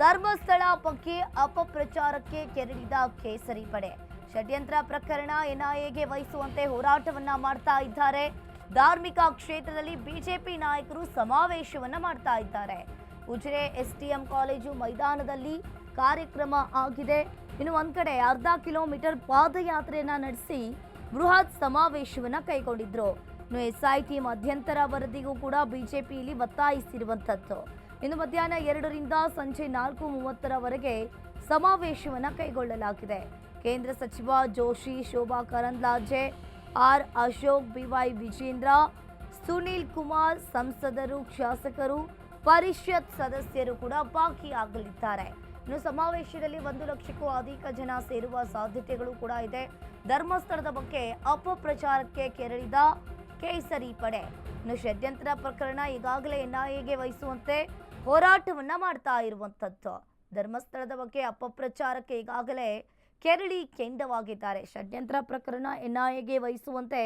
ಧರ್ಮಸ್ಥಳ ಬಗ್ಗೆ ಅಪಪ್ರಚಾರಕ್ಕೆ ಕೆರಳಿದ ಕೇಸರಿ ಪಡೆ. ಷಡ್ಯಂತ್ರ ಪ್ರಕರಣ ಎನ್ಐಎಗೆ ವಹಿಸುವಂತೆ ಹೋರಾಟವನ್ನ ಮಾಡ್ತಾ ಇದ್ದಾರೆ. ಧಾರ್ಮಿಕ ಕ್ಷೇತ್ರದಲ್ಲಿ ಬಿಜೆಪಿ ನಾಯಕರು ಸಮಾವೇಶವನ್ನ ಮಾಡ್ತಾ ಇದ್ದಾರೆ. ಉಜಿರೆ ಎಸ್ಟಿಎಂ ಕಾಲೇಜು ಮೈದಾನದಲ್ಲಿ ಕಾರ್ಯಕ್ರಮ ಆಗಿದೆ. ಇನ್ನು ಒಂದ್ ಕಡೆ ಅರ್ಧ ಕಿಲೋಮೀಟರ್ ಪಾದಯಾತ್ರೆಯನ್ನ ನಡೆಸಿ ಬೃಹತ್ ಸಮಾವೇಶವನ್ನ ಕೈಗೊಂಡಿದ್ರು. ಇನ್ನು ಎಸ್ಐಟಿ ಮಧ್ಯಂತರ ವರದಿಗೂ ಕೂಡ ಬಿಜೆಪಿಯಲ್ಲಿ ಒತ್ತಾಯಿಸಿರುವಂತದ್ದು. ಇನ್ನು ಮಧ್ಯಾಹ್ನ 2ರಿಂದ ಸಂಜೆ 4:30ರವರೆಗೆ ಸಮಾವೇಶವನ್ನ ಕೈಗೊಳ್ಳಲಾಗಿದೆ. ಕೇಂದ್ರ ಸಚಿವ ಜೋಶಿ, ಶೋಭಾ ಕರಂದ್ಲಾಜೆ, ಆರ್ ಅಶೋಕ್, ಬಿವೈ ವಿಜೇಂದ್ರ, ಸುನೀಲ್ ಕುಮಾರ್, ಸಂಸದರು, ಶಾಸಕರು, ಪರಿಷತ್ ಸದಸ್ಯರು ಕೂಡ ಭಾಗಿಯಾಗಲಿದ್ದಾರೆ. ಇನ್ನು ಸಮಾವೇಶದಲ್ಲಿ 1 ಲಕ್ಷಕ್ಕೂ ಅಧಿಕ ಜನ ಸೇರುವ ಸಾಧ್ಯತೆಗಳು ಕೂಡ ಇದೆ. ಧರ್ಮಸ್ಥಳದ ಬಗ್ಗೆ ಅಪಪ್ರಚಾರಕ್ಕೆ ಕೆರಳಿದ ಕೇಸರಿ ಪಡೆ. ಇನ್ನು ಷಡ್ಯಂತ್ರ ಪ್ರಕರಣ ಈಗಾಗಲೇ ಎನ್ಐಎಗೆ ವಹಿಸುವಂತೆ ಹೋರಾಟವನ್ನ ಮಾಡ್ತಾ ಇರುವಂತದ್ದು. ಧರ್ಮಸ್ಥಳದ ಬಗ್ಗೆ ಅಪಪ್ರಚಾರಕ್ಕೆ ಈಗಾಗಲೇ ಕೆರಳಿ ಕೆಂಡವಾಗಿದ್ದಾರೆ. ಷಡ್ಯಂತ್ರ ಪ್ರಕರಣ ಎನ್ಐಎಗೆ ವಹಿಸುವಂತೆ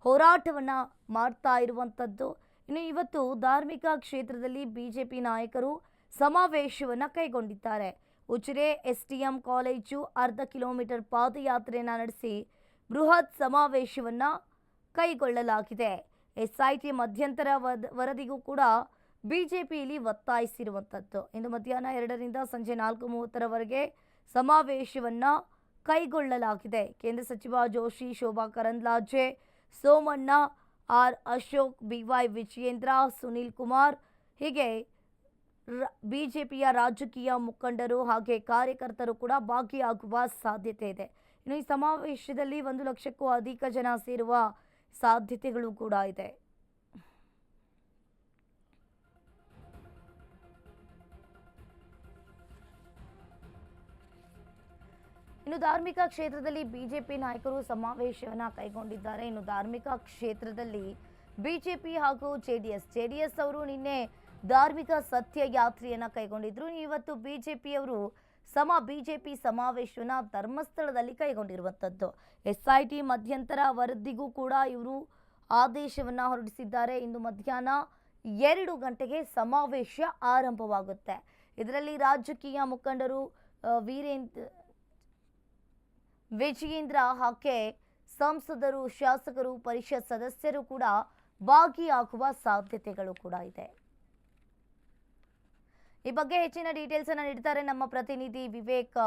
ಹೋರಾಟವನ್ನ ಮಾಡ್ತಾ ಇರುವಂತದ್ದು. ಇನ್ನು ಇವತ್ತು ಧಾರ್ಮಿಕ ಕ್ಷೇತ್ರದಲ್ಲಿ ಬಿಜೆಪಿ ನಾಯಕರು ಸಮಾವೇಶವನ್ನ ಕೈಗೊಂಡಿದ್ದಾರೆ. ಉಜಿರೆ ಎಸ್ಟಿಎಂ ಕಾಲೇಜು ಅರ್ಧ ಕಿಲೋಮೀಟರ್ ಪಾದಯಾತ್ರೆಯನ್ನ ನಡೆಸಿ ಬೃಹತ್ ಸಮಾವೇಶವನ್ನ ಕೈಗೊಳ್ಳಲಾಗಿದೆ. ಎಸ್ಐಟಿ ಮಧ್ಯಂತರ ವರದಿಗೂ ಕೂಡ ಬಿಜೆಪಿಯಲ್ಲಿ ಒತ್ತಾಯಿಸಿರುವಂಥದ್ದು. ಇಂದು ಮಧ್ಯಾಹ್ನ 2ರಿಂದ ಸಂಜೆ 4:30ರವರೆಗೆ ಸಮಾವೇಶವನ್ನ ಕೈಗೊಳ್ಳಲಾಗಿದೆ. ಕೇಂದ್ರ ಸಚಿವ ಜೋಶಿ, ಶೋಭಾ ಕರಂದ್ಲಾಜೆ, ಸೋಮಣ್ಣ, ಆರ್ ಅಶೋಕ್, ಬಿವೈ ವಿಜಯೇಂದ್ರ, ಸುನೀಲ್ ಕುಮಾರ್ ಹೀಗೆ ಬಿಜೆಪಿಯ ರಾಜಕೀಯ ಮುಖಂಡರು ಹಾಗೆ ಕಾರ್ಯಕರ್ತರು ಕೂಡ ಭಾಗಿಯಾಗುವ ಸಾಧ್ಯತೆ ಇದೆ. ಇನ್ನು ಈ ಸಮಾವೇಶದಲ್ಲಿ 1 ಲಕ್ಷಕ್ಕೂ ಅಧಿಕ ಜನ ಸೇರುವ ಸಾಧ್ಯತೆಗಳು ಕೂಡ ಇದೆ. ಇನ್ನು ಧಾರ್ಮಿಕ ಕ್ಷೇತ್ರದಲ್ಲಿ ಬಿಜೆಪಿ ನಾಯಕರು ಸಮಾವೇಶವನ್ನ ಕೈಗೊಂಡಿದ್ದಾರೆ. ಇನ್ನು ಧಾರ್ಮಿಕ ಕ್ಷೇತ್ರದಲ್ಲಿ ಬಿಜೆಪಿ ಹಾಗೂ ಜೆಡಿಎಸ್ ಅವರು ನಿನ್ನೆ ಧಾರ್ಮಿಕ ಸತ್ಯ ಯಾತ್ರೆಯನ್ನ ಕೈಗೊಂಡಿದ್ರು. ಇವತ್ತು ಬಿಜೆಪಿ ಸಮಾವೇಶವನ್ನ ಧರ್ಮಸ್ಥಳದಲ್ಲಿ ಕೈಗೊಂಡಿರುವಂತದ್ದು. ಎಸ್ಐಟಿ ಮಧ್ಯಂತರ ವರದಿಗೂ ಕೂಡ ಇವರು ಆದೇಶವನ್ನ ಹೊರಡಿಸಿದ್ದಾರೆ. ಇಂದು ಮಧ್ಯಾಹ್ನ 2 ಗಂಟೆಗೆ ಸಮಾವೇಶ ಆರಂಭವಾಗುತ್ತೆ. ಇದರಲ್ಲಿ ರಾಜಕೀಯ ಮುಖಂಡರು ವಿಜಯೇಂದ್ರ ಹಾಗೆ ಸಂಸದರು, ಶಾಸಕರು, ಪರಿಷತ್ ಸದಸ್ಯರು ಕೂಡ ಭಾಗಿಯಾಗುವ ಸಾಧ್ಯತೆಗಳು ಕೂಡ ಇದೆ. ಈ ಬಗ್ಗೆ ಹೆಚ್ಚಿನ ಡೀಟೇಲ್ಸ್ ಅನ್ನ ನೀಡ್ತಾರೆ ನಮ್ಮ ಪ್ರತಿನಿಧಿ ವಿವೇಕ್.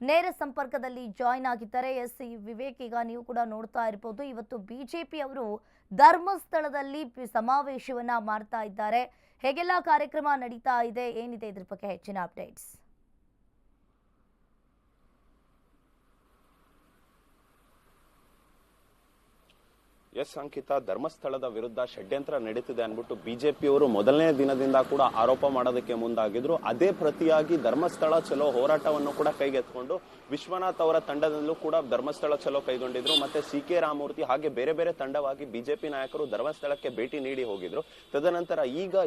ನೇರ ಸಂಪರ್ಕದಲ್ಲಿ ಜಾಯಿನ್ ಆಗಿದ್ದಾರೆ. ಎಸ್ ವಿವೇಕ್, ಈಗ ನೀವು ಕೂಡ ನೋಡ್ತಾ ಇರಬಹುದು, ಇವತ್ತು ಬಿಜೆಪಿ ಅವರು ಧರ್ಮಸ್ಥಳದಲ್ಲಿ ಸಮಾವೇಶವನ್ನ ಮಾಡ್ತಾ ಇದ್ದಾರೆ. ಹೇಗೆಲ್ಲ ಕಾರ್ಯಕ್ರಮ ನಡೀತಾ ಇದೆ, ಏನಿದೆ ಇದ್ರ ಬಗ್ಗೆ ಹೆಚ್ಚಿನ ಅಪ್ಡೇಟ್ಸ್? ಎಸ್ ಅಂಕಿತ, ಧರ್ಮಸ್ಥಳದ ವಿರುದ್ಧ ಷಡ್ಯಂತ್ರ ನಡೀತಿದೆ ಅನ್ಬಿಟ್ಟು ಬಿಜೆಪಿಯವರು ಮೊದಲನೇ ದಿನದಿಂದ ಕೂಡ ಆರೋಪ ಮಾಡೋದಕ್ಕೆ ಮುಂದಾಗಿದ್ರು. ಅದೇ ಪ್ರತಿಯಾಗಿ ಧರ್ಮಸ್ಥಳ ಚಲೋ ಹೋರಾಟವನ್ನು ಕೂಡ ಕೈಗೆತ್ಕೊಂಡು ವಿಶ್ವನಾಥ್ ಅವರ ತಂಡದಲ್ಲೂ ಕೂಡ ಧರ್ಮಸ್ಥಳ ಚಲೋ ಕೈಗೊಂಡಿದ್ರು. ಮತ್ತೆ CK ರಾಮಮೂರ್ತಿ ಹಾಗೆ ಬೇರೆ ಬೇರೆ ತಂಡವಾಗಿ ಬಿಜೆಪಿ ನಾಯಕರು ಧರ್ಮಸ್ಥಳಕ್ಕೆ ಭೇಟಿ ನೀಡಿ ಹೋಗಿದ್ರು. ತದನಂತರ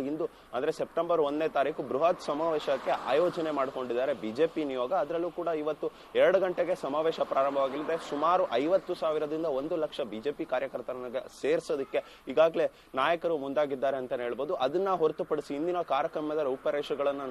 ಇಂದು ಅಂದ್ರೆ ಸೆಪ್ಟೆಂಬರ್ 1ನೇ ತಾರೀಕು ಬೃಹತ್ ಸಮಾವೇಶಕ್ಕೆ ಆಯೋಜನೆ ಮಾಡಿಕೊಂಡಿದ್ದಾರೆ ಬಿಜೆಪಿ ನಿಯೋಗ. ಅದರಲ್ಲೂ ಕೂಡ ಇವತ್ತು 2 ಗಂಟೆಗೆ ಸಮಾವೇಶ ಪ್ರಾರಂಭವಾಗಲಿದೆ. ಸುಮಾರು 50,000ದಿಂದ 1 ಲಕ್ಷ ಬಿಜೆಪಿ ಕಾರ್ಯಕರ್ತರ ಸೇರಿಸೋದಕ್ಕೆ ಈಗಾಗಲೇ ನಾಯಕರು ಮುಂದಾಗಿದ್ದಾರೆ ಅಂತ ಹೇಳ್ಬೋದು. ಅದನ್ನ ಹೊರತುಪಡಿಸಿ ಇಂದಿನ ಕಾರ್ಯಕ್ರಮದ ರೂಪರೇಷೆಗಳನ್ನ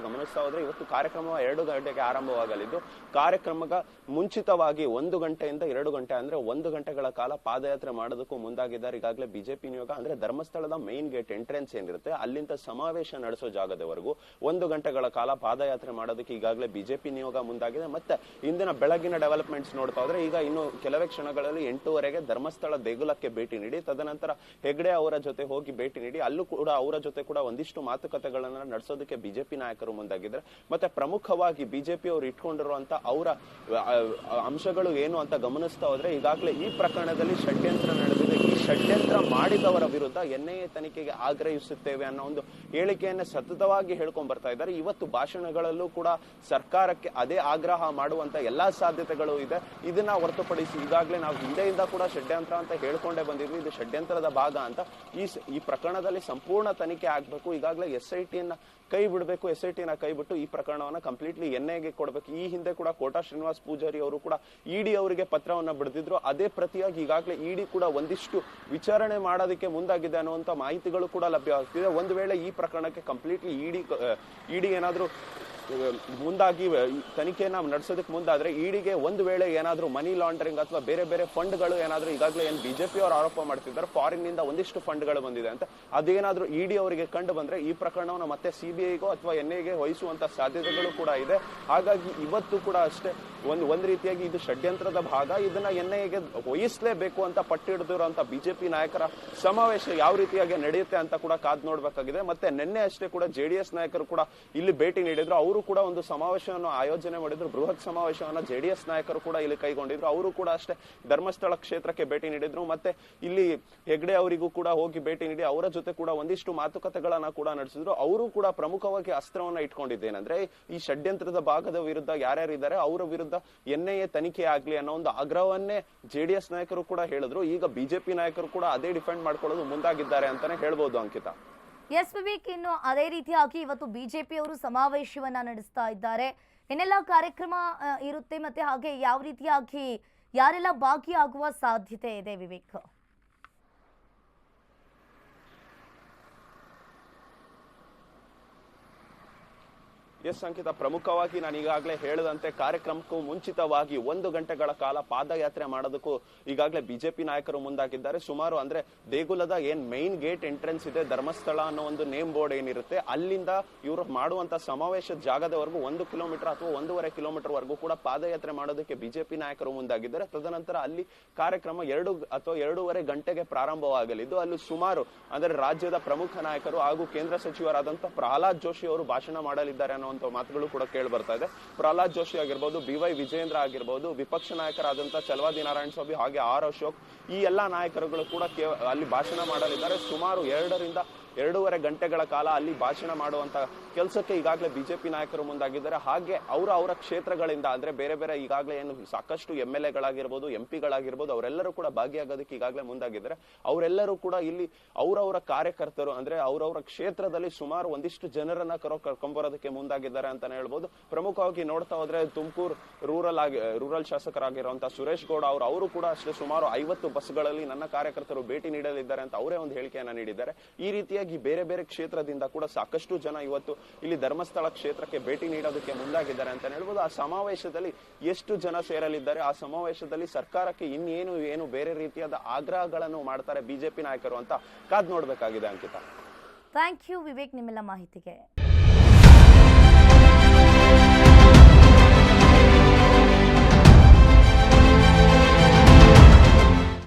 ಗಮನಿಸ್ತಾ ಹೋದ್ರೆ ಇವತ್ತು ಕಾರ್ಯಕ್ರಮ 2 ಗಂಟೆಗೆ ಆರಂಭವಾಗಲಿದ್ದು, ಕಾರ್ಯಕ್ರಮದ ಮುಂಚಿತವಾಗಿ 1 ಗಂಟೆಯಿಂದ 2 ಗಂಟೆ ಅಂದ್ರೆ 1 ಗಂಟೆಗಳ ಕಾಲ ಪಾದಯಾತ್ರೆ ಮಾಡೋದಕ್ಕೂ ಮುಂದಾಗಿದ್ದಾರೆ ಈಗಾಗಲೇ ಬಿಜೆಪಿ ನಿಯೋಗ. ಅಂದ್ರೆ ಧರ್ಮಸ್ಥಳದ ಮೇನ್ ಗೇಟ್ ಎಂಟ್ರೆನ್ಸ್ ಏನಿರುತ್ತೆ ಅಲ್ಲಿಂದ ಸಮಾವೇಶ ನಡೆಸೋ ಜಾಗದವರೆಗೂ 1 ಗಂಟೆಗಳ ಕಾಲ ಪಾದಯಾತ್ರೆ ಮಾಡೋದಕ್ಕೆ ಈಗಾಗಲೇ ಬಿಜೆಪಿ ನಿಯೋಗ ಮುಂದಾಗಿದೆ. ಮತ್ತೆ ಇಂದಿನ ಬೆಳಗಿನ ಡೆವಲಪ್ಮೆಂಟ್ಸ್ ನೋಡ್ತಾ ಹೋದ್ರೆ ಈಗ ಇನ್ನು ಕೆಲವೇ ಕ್ಷಣಗಳಲ್ಲಿ 8:30ಗೆ ಧರ್ಮಸ್ಥಳ ದೇಗುಲಕ್ಕೆ ಭೇಟಿ ನೀಡಿ ತದನಂತರ ಹೆಗ್ಡೆ ಅವರ ಜೊತೆ ಹೋಗಿ ಭೇಟಿ ನೀಡಿ ಅಲ್ಲೂ ಕೂಡ ಅವರ ಜೊತೆ ಕೂಡ ಒಂದಿಷ್ಟು ಮಾತುಕತೆಗಳನ್ನ ನಡೆಸೋದಕ್ಕೆ ಬಿಜೆಪಿ ನಾಯಕರು ಮುಂದಾಗಿದ್ದಾರೆ. ಮತ್ತೆ ಪ್ರಮುಖವಾಗಿ ಬಿಜೆಪಿ ಅವರು ಇಟ್ಕೊಂಡಿರುವಂತ ಅವರ ಅಂಶಗಳು ಏನು ಅಂತ ಗಮನಿಸ್ತಾ ಹೋದ್ರೆ ಈಗಾಗಲೇ ಈ ಪ್ರಕರಣದಲ್ಲಿ ಷಡ್ಯಂತ್ರ ನಡೆದಿದೆ. ಈ ಷಡ್ಯಂತ್ರ ಮಾಡಿದವರ ವಿರುದ್ಧ ಎನ್ಐಎ ತನಿಖೆಗೆ ಆಗ್ರಹಿಸುತ್ತೇವೆ ಅನ್ನೋ ಒಂದು ಹೇಳಿಕೆಯನ್ನ ಸತತವಾಗಿ ಹೇಳ್ಕೊಂಡ್ ಬರ್ತಾ ಇದ್ದಾರೆ. ಇವತ್ತು ಭಾಷಣಗಳಲ್ಲೂ ಕೂಡ ಸರ್ಕಾರಕ್ಕೆ ಅದೇ ಆಗ್ರಹ ಮಾಡುವಂತ ಎಲ್ಲಾ ಸಾಧ್ಯತೆಗಳು ಇದೆ. ಇದನ್ನ ಹೊರತುಪಡಿಸಿ ಈಗಾಗಲೇ ನಾವು ಹಿಂದೆಯಿಂದ ಕೂಡ ಷಡ್ಯಂತ್ರ ಅಂತ ಹೇಳ್ಕೊಂಡೇ ಬಂದಿದ್ವಿ. ಇದು ಷಡ್ಯಂತ್ರದ ಭಾಗ ಅಂತ. ಈ ಪ್ರಕರಣದಲ್ಲಿ ಸಂಪೂರ್ಣ ತನಿಖೆ ಆಗ್ಬೇಕು. ಈಗಾಗಲೇ ಎಸ್ಐಟಿಯನ್ನ ಕೈ ಬಿಡಬೇಕು. ಎಸ್ಐಟಿನ ಕೈ ಬಿಟ್ಟು ಈ ಪ್ರಕರಣವನ್ನ ಕಂಪ್ಲೀಟ್ಲಿ ಎನ್ಐಎಗೆ ಕೊಡಬೇಕು. ಈ ಹಿಂದೆ ಕೂಡ ಕೋಟಾ ಶ್ರೀನಿವಾಸ್ ಪೂಜಾರಿ ಅವರು ಕೂಡ ಇಡಿ ಅವರಿಗೆ ಪತ್ರವನ್ನ ಬರೆದಿದ್ರು. ಅದೇ ಪ್ರತಿಯಾಗಿ ಈಗಾಗಲೇ ಇಡಿ ಕೂಡ ಒಂದಿಷ್ಟು ವಿಚಾರಣೆ ಮಾಡೋದಕ್ಕೆ ಮುಂದಾಗಿದೆ ಅನ್ನುವಂತ ಮಾಹಿತಿಗಳು ಕೂಡ ಲಭ್ಯವಾಗ್ತಿದೆ. ಒಂದು ವೇಳೆ ಈ ಪ್ರಕರಣಕ್ಕೆ ಕಂಪ್ಲೀಟ್ಲಿ ಇಡಿ ಏನಾದ್ರೂ ಮುಂದಾಗಿ ತನಿಖೆಯನ್ನ ನಡೆಸೋದಕ್ಕೆ ಮುಂದಾದ್ರೆ ಇಡಿಗೆ ಒಂದು ವೇಳೆ ಏನಾದ್ರೂ ಮನಿ ಲಾಂಡ್ರಿಂಗ್ ಅಥವಾ ಬೇರೆ ಬೇರೆ ಫಂಡ್ಗಳು ಏನಾದ್ರೂ ಈಗಾಗಲೇ ಏನ್ ಬಿಜೆಪಿ ಅವರು ಆರೋಪ ಮಾಡ್ತಿದ್ದಾರೆ ಫಾರಿನ್ ನಿಂದ ಒಂದಿಷ್ಟು ಫಂಡ್ಗಳು ಬಂದಿದೆ ಅಂತ ಅದೇನಾದ್ರೂ ಇಡಿ ಅವರಿಗೆ ಕಂಡು ಬಂದ್ರೆ ಈ ಪ್ರಕರಣವನ್ನು ಮತ್ತೆ ಸಿಬಿಐಗೋ ಅಥವಾ ಎನ್ಐಗೆ ವಹಿಸುವಂತ ಸಾಧ್ಯತೆಗಳು ಕೂಡ ಇದೆ. ಹಾಗಾಗಿ ಇವತ್ತು ಕೂಡ ಅಷ್ಟೇ ಒಂದ್ ರೀತಿಯಾಗಿ ಇದು ಷಡ್ಯಂತ್ರದ ಭಾಗ, ಇದನ್ನ ಎನ್ಐಗೆ ವಹಿಸಲೇಬೇಕು ಅಂತ ಪಟ್ಟಿಡಿದಿರುವಂತ ಬಿಜೆಪಿ ನಾಯಕರ ಸಮಾವೇಶ ಯಾವ ರೀತಿಯಾಗಿ ನಡೆಯುತ್ತೆ ಅಂತ ಕೂಡ ಕಾದ್ ನೋಡ್ಬೇಕಾಗಿದೆ. ಮತ್ತೆ ನಿನ್ನೆ ಅಷ್ಟೇ ಕೂಡ ಜೆಡಿಎಸ್ ನಾಯಕರು ಕೂಡ ಇಲ್ಲಿ ಭೇಟಿ ನೀಡಿದ್ರು. ಅವರು ಕೂಡ ಒಂದು ಸಮಾವೇಶವನ್ನು ಆಯೋಜನೆ ಮಾಡಿದ್ರು, ಬೃಹತ್ ಸಮಾವೇಶವನ್ನ ಜೆಡಿಎಸ್ ನಾಯಕರು ಕೂಡ ಇಲ್ಲಿ ಕೈಗೊಂಡಿದ್ರು. ಅವರು ಕೂಡ ಅಷ್ಟೇ ಧರ್ಮಸ್ಥಳ ಕ್ಷೇತ್ರಕ್ಕೆ ಭೇಟಿ ನೀಡಿದ್ರು. ಮತ್ತೆ ಇಲ್ಲಿ ಹೆಗ್ಡೆ ಅವರಿಗೂ ಕೂಡ ಹೋಗಿ ಭೇಟಿ ನೀಡಿ ಅವರ ಜೊತೆ ಕೂಡ ಒಂದಿಷ್ಟು ಮಾತುಕತೆಗಳನ್ನ ಕೂಡ ನಡೆಸಿದ್ರು. ಅವರು ಕೂಡ ಪ್ರಮುಖವಾಗಿ ಅಸ್ತ್ರವನ್ನ ಇಟ್ಕೊಂಡಿದ್ದೇನೆಂದ್ರೆ ಈ ಷಡ್ಯಂತ್ರದ ಭಾಗದ ವಿರುದ್ಧ ಯಾರ್ಯಾರಿದ್ದಾರೆ ಅವರ ವಿರುದ್ಧ ಎನ್ಐಎ ತನಿಖೆ ಆಗ್ಲಿ ಅನ್ನೋ ಒಂದು ಆಗ್ರಹವನ್ನೇ ಜೆಡಿಎಸ್ ನಾಯಕರು ಕೂಡ ಹೇಳಿದ್ರು. ಈಗ ಬಿಜೆಪಿ ನಾಯಕರು ಕೂಡ ಅದೇ ಡಿಫೆಂಡ್ ಮಾಡ್ಕೊಳ್ಳೋದು ಮುಂದಾಗಿದ್ದಾರೆ ಅಂತಾನೆ ಹೇಳ್ಬೋದು ಅಂಕಿತಾ. ಎಸ್ ವಿವೇಕ್, ಇನ್ನು ಅದೇ ರೀತಿಯಾಗಿ ಇವತ್ತು ಬಿಜೆಪಿ ಅವರು ಸಮಾವೇಶವನ್ನ ನಡೆಸ್ತಾ ಇದ್ದಾರೆ. ಏನೆಲ್ಲ ಕಾರ್ಯಕ್ರಮ ಇರುತ್ತೆ ಮತ್ತೆ ಹಾಗೆ ಯಾವ ರೀತಿಯಾಗಿ ಯಾರೆಲ್ಲ ಭಾಗಿಯಾಗುವ ಸಾಧ್ಯತೆ ಇದೆ ವಿವೇಕ್? ಎಸ್ ಅಂಕಿತ, ಪ್ರಮುಖವಾಗಿ ನಾನು ಈಗಾಗಲೇ ಹೇಳಿದಂತೆ ಕಾರ್ಯಕ್ರಮಕ್ಕೂ ಮುಂಚಿತವಾಗಿ 1 ಗಂಟೆಗಳ ಕಾಲ ಪಾದಯಾತ್ರೆ ಮಾಡೋದಕ್ಕೂ ಈಗಾಗಲೇ ಬಿಜೆಪಿ ನಾಯಕರು ಮುಂದಾಗಿದ್ದಾರೆ. ಸುಮಾರು ಅಂದ್ರೆ ದೇಗುಲದ ಏನ್ ಮೈನ್ ಗೇಟ್ ಎಂಟ್ರೆನ್ಸ್ ಇದೆ, ಧರ್ಮಸ್ಥಳ ಅನ್ನೋ ಒಂದು ನೇಮ್ ಬೋರ್ಡ್ ಏನಿರುತ್ತೆ, ಅಲ್ಲಿಂದ ಇವರು ಮಾಡುವಂತ ಸಮಾವೇಶದ ಜಾಗದವರೆಗೂ 1 ಕಿಲೋಮೀಟರ್ ಅಥವಾ 1.5 ಕಿಲೋಮೀಟರ್ ವರೆಗೂ ಕೂಡ ಪಾದಯಾತ್ರೆ ಮಾಡೋದಕ್ಕೆ ಬಿಜೆಪಿ ನಾಯಕರು ಮುಂದಾಗಿದ್ದಾರೆ. ತದನಂತರ ಅಲ್ಲಿ ಕಾರ್ಯಕ್ರಮ 2 ಅಥವಾ 2.5 ಗಂಟೆಗೆ ಪ್ರಾರಂಭವಾಗಲಿದ್ದು ಅಲ್ಲಿ ಸುಮಾರು ಅಂದ್ರೆ ರಾಜ್ಯದ ಪ್ರಮುಖ ನಾಯಕರು ಹಾಗೂ ಕೇಂದ್ರ ಸಚಿವರಾದಂತಹ ಪ್ರಹ್ಲಾದ್ ಜೋಶಿ ಅವರು ಭಾಷಣ ಮಾಡಲಿದ್ದಾರೆ ಅನ್ನೋ ಮಾತುಗಳು ಕೂಡ ಕೇಳಿ ಬರ್ತಾ ಇದೆ. ಪ್ರಹ್ಲಾದ್ ಜೋಶಿ ಆಗಿರ್ಬೋದು, BY ವಿಜೇಂದ್ರ ಆಗಿರ್ಬೋದು, ವಿಪಕ್ಷ ನಾಯಕರಾದಂತಹ ಚಲವಾದಿ ನಾರಾಯಣ ಸ್ವಾಮಿ ಹಾಗೆ Rಅಶೋಕ್, ಈ ಎಲ್ಲಾ ನಾಯಕರುಗಳು ಕೂಡ ಅಲ್ಲಿ ಭಾಷಣ ಮಾಡಲಿದ್ದಾರೆ. ಸುಮಾರು 2.5 ಗಂಟೆಗಳ ಕಾಲ ಅಲ್ಲಿ ಭಾಷಣ ಮಾಡುವಂತ ಕೆಲಸಕ್ಕೆ ಈಗಾಗಲೇ ಬಿಜೆಪಿ ನಾಯಕರು ಮುಂದಾಗಿದ್ದಾರೆ. ಹಾಗೆ ಅವರ ಕ್ಷೇತ್ರಗಳಿಂದ ಅಂದ್ರೆ ಬೇರೆ ಬೇರೆ ಈಗಾಗಲೇ ಏನು ಸಾಕಷ್ಟು MLAಗಳಾಗಿರ್ಬೋದು, MP ಅವರೆಲ್ಲರೂ ಕೂಡ ಭಾಗಿಯಾಗೋದಕ್ಕೆ ಈಗಾಗಲೇ ಮುಂದಾಗಿದ್ದಾರೆ. ಅವರೆಲ್ಲರೂ ಕೂಡ ಇಲ್ಲಿ ಅವರವರ ಕಾರ್ಯಕರ್ತರು ಅಂದ್ರೆ ಅವರವರ ಕ್ಷೇತ್ರದಲ್ಲಿ ಸುಮಾರು ಒಂದಿಷ್ಟು ಜನರನ್ನ ಕರ್ಕೊಂಡ್ಬರೋದಕ್ಕೆ ಮುಂದಾಗಿದ್ದಾರೆ ಅಂತಾನೆ ಹೇಳ್ಬೋದು. ಪ್ರಮುಖವಾಗಿ ನೋಡ್ತಾ ಹೋದ್ರೆ ತುಮಕೂರು ರೂರಲ್ ಶಾಸಕರಾಗಿರುವಂತಹ ಸುರೇಶ್ ಗೌಡ ಅವರು ಕೂಡ ಅಷ್ಟೇ ಸುಮಾರು 50 ಬಸ್ಗಳಲ್ಲಿ ನನ್ನ ಕಾರ್ಯಕರ್ತರು ಭೇಟಿ ನೀಡಲಿದ್ದಾರೆ ಅಂತ ಅವರೇ ಒಂದು ಹೇಳಿಕೆಯನ್ನ ನೀಡಿದ್ದಾರೆ. ಈ ರೀತಿಯಾಗಿ ಬೇರೆ ಬೇರೆ ಕ್ಷೇತ್ರದಿಂದ ಕೂಡ ಸಾಕಷ್ಟು ಜನ ಇವತ್ತು ಇಲ್ಲಿ ಧರ್ಮಸ್ಥಳ ಕ್ಷೇತ್ರಕ್ಕೆ ಭೇಟಿ ನೀಡೋದಕ್ಕೆ ಮುಂದಾಗಿದ್ದಾರೆ ಅಂತ ಹೇಳ್ಬೋದು. ಆ ಸಮಾವೇಶದಲ್ಲಿ ಎಷ್ಟು ಜನ ಸೇರಲಿದ್ದಾರೆ, ಆ ಸಮಾವೇಶದಲ್ಲಿ ಸರ್ಕಾರಕ್ಕೆ ಇನ್ನೇನು ಬೇರೆ ರೀತಿಯಾದ ಆಗ್ರಹಗಳನ್ನು ಮಾಡ್ತಾರೆ ಬಿಜೆಪಿ ನಾಯಕರು ಅಂತ ಕಾದ್ ನೋಡ್ಬೇಕಾಗಿದೆ ಅಂಕಿತಾ. ಥ್ಯಾಂಕ್ ಯು ವಿವೇಕ್ ನಿಮ್ಮೆಲ್ಲ ಮಾಹಿತಿಗೆ.